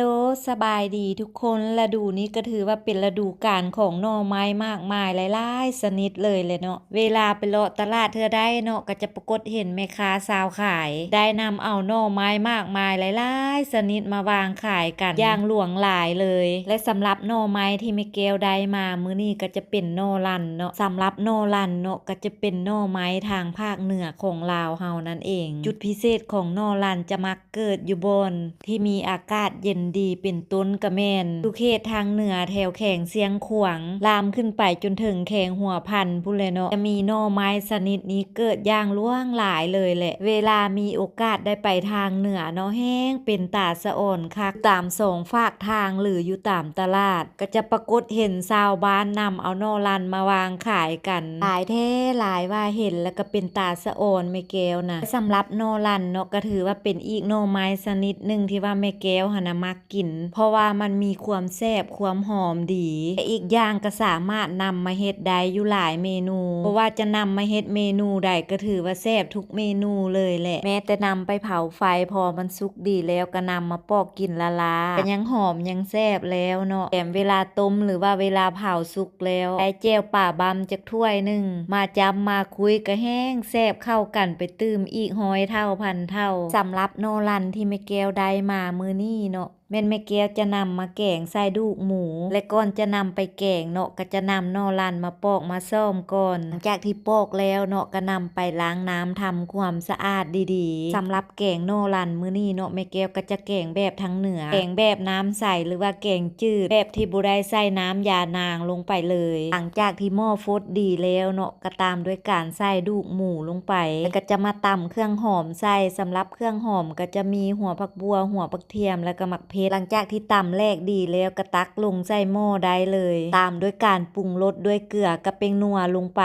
ลสบายดีทุกคนฤดูนี้ก็ถือว่าเป็นฤดูกาลของหน่อไม้มากมายหลายๆชนิดเลยเนาะเวลาไปเลาะตลาดเธอได้เนาะก็จะปรากฏเห็นแม่ค้าสาวขายได้นำเอาหน่อไม้มากมายหลายๆชนิดมาวางขายกันอย่างหลวงหลายเลยและสำหรับหน่อไม้ที่แม่แก้วได้มามื้อนี้ก็จะเป็นหน่อลันเนาะสำหรับหน่อลันเนาะก็จะเป็นหน่อไม้ทางภาคเหนือของลาวเฮานั่นเองจุดพิเศษของหน่อลันจะมักเกิดอยู่บนที่มีอากาศเย็นดีเป็นต้นกระแมนทุกเขตทางเหนือแถวแขงเสียงขวางลามขึ้นไปจนถึงแขงหัวพันพู้นเลยเนาะจะมีหน่อไม้ชนิดนี้เกิดอย่างล่วงหลายเลยแหละเวลามีโอกาสได้ไปทางเหนือเนาะแห้งเป็นตาสะอ่อนคักตามสองฝากทางหรืออยู่ตามตลาดก็จะปรากฏเห็นชาวบ้านนำเอาหน่อลันมาวางขายกันหลายแท้หลายว่าเห็นแล้วก็เป็นตาสะอ่อนแม่แก้วนะสำหรับหน่อลันเนาะก็ถือว่าเป็นอีกหน่อไม้ชนิดหนึ่งที่ว่าแม่แก้วหนะมักกินเพราะว่ามันมีความแซ่บความหอมดีและอีกอย่างก็สามารถนำมาเฮ็ดได้อยู่หลายเมนูเพราะว่าจะนำมาเฮ็ดเมนูใดก็ถือว่าแซ่บทุกเมนูเลยแหละแม้แต่นำไปเผาไฟพอมันสุกดีแล้วก็นำมาปอกกินละลาก็ยังหอมยังแซ่บแล้วเนาะแถมเวลาต้มหรือว่าเวลาเผาสุกแล้วได้แจ่วป่าบำจากถ้วยหนึ่งมาจำมาคุยก็แห้งแซ่บเข้ากันไปตื้มอีก100 เท่าพันเท่าสำหรับโนรันที่แม่แก้วได้มามื้อนี้เนาะแม่แก้วจะนำมาแกงใส่ดูกหมูและก่อนจะนำไปแกงเนาะก็จะนำนอรันมาปอกมาซ่อมก่อนหลังจากที่ปอกแล้วเนาะก็นำไปล้างน้ำทำความสะอาดดีๆสำหรับแกงนอรันมื้อนี้เนาะแม่แก้วก็จะแกงแบบทางเหนือแกงแบบน้ำใสหรือว่าแกงจืดแบบที่บ่ได้ใส่น้ำยานางลงไปเลยหลังจากที่หม้อฟดดีแล้วเนาะก็ตามด้วยการใส่ดูกหมูลงไปแล้วก็จะมาตำเครื่องหอมใส่สำหรับเครื่องหอมก็จะมีหัวผักบัวหัวผักเทียมแล้วก็มะหลังจากที่ตำแรกดีแล้วก็ตักลงใส่หม้อได้เลยตามด้วยการปรุงรสด้วยเกลือกับเป็งนัวลงไป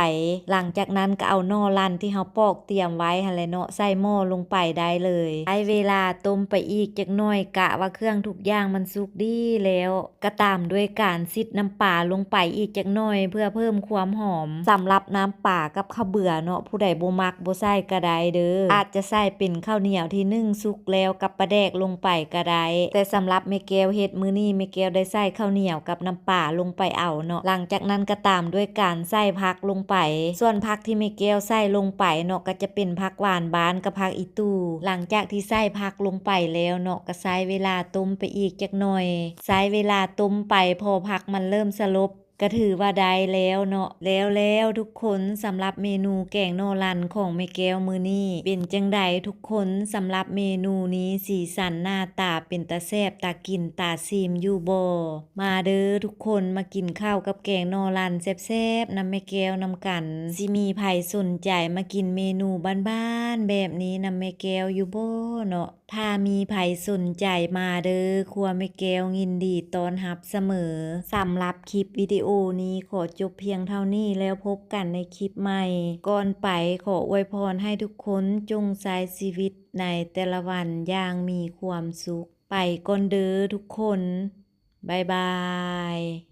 หลังจากนั้นก็เอาหน่อลันที่เราปอกเตรียมไว้หั่นแหละเนาะใส่หม้อลงไปได้เลยใช้เวลาต้มไปอีกจักหน่อยกะว่าเครื่องทุกอย่างมันสุกดีแล้วก็ตามด้วยการซิดน้ำปลาลงไปอีกจักหน่อยเพื่อเพิ่มความหอมสำหรับน้ำปลากับข้าวเบื่อเนาะผู้ใดบ่มักบ่ใส่ก็ได้เด้ออาจจะใส่เป็นข้าวเหนียวที่นึ่งสุกแล้วกับปลาแดกลงไปก็ได้แต่สำหรับแม่แก้วเฮ็ดมื้อนี้แม่แก้วได้ใส่ข้าวเหนียวกับน้ำปลาลงไปเอาเนาะหลังจากนั้นก็ตามด้วยการใส่ผักลงไปส่วนผักที่แม่แก้วใส่ลงไปเนาะก็จะเป็นผักหวานบานกับผักอีตู่หลังจากที่ใส่ผักลงไปแล้วเนาะก็ใช้เวลาต้มไปอีกจักหน่อยใช้เวลาต้มไปพอผักมันเริ่มสลบก็ถือว่าได้แล้วเนาะแล้วทุกคนสำหรับเมนูแกงโนรันของแม่แก้วมื้อนี้เป็นจังใดทุกคนสำหรับเมนูนี้สีสันหน้าตาเป็นตาแซ่บตากินตาซีมอยู่บ่มาเด้อทุกคนมากินข้าวกับแกงโนรันแซ่บๆนำแม่แก้วนำกันสิมีไผสนใจมากินเมนูบ้านๆแบบนี้นำแม่แก้วอยู่บ่เนาะถ้ามีไผสนใจมาเด้อครัวแม่แก้วยินดีต้อนรับเสมอสำหรับคลิปวิดีโอนี้ขอจบเพียงเท่านี้แล้วพบกันในคลิปใหม่ก่อนไปขออวยพรให้ทุกคนจงใช้ชีวิตในแต่ละวันอย่างมีความสุขไปก่อนเด้อทุกคนบ๊ายบาย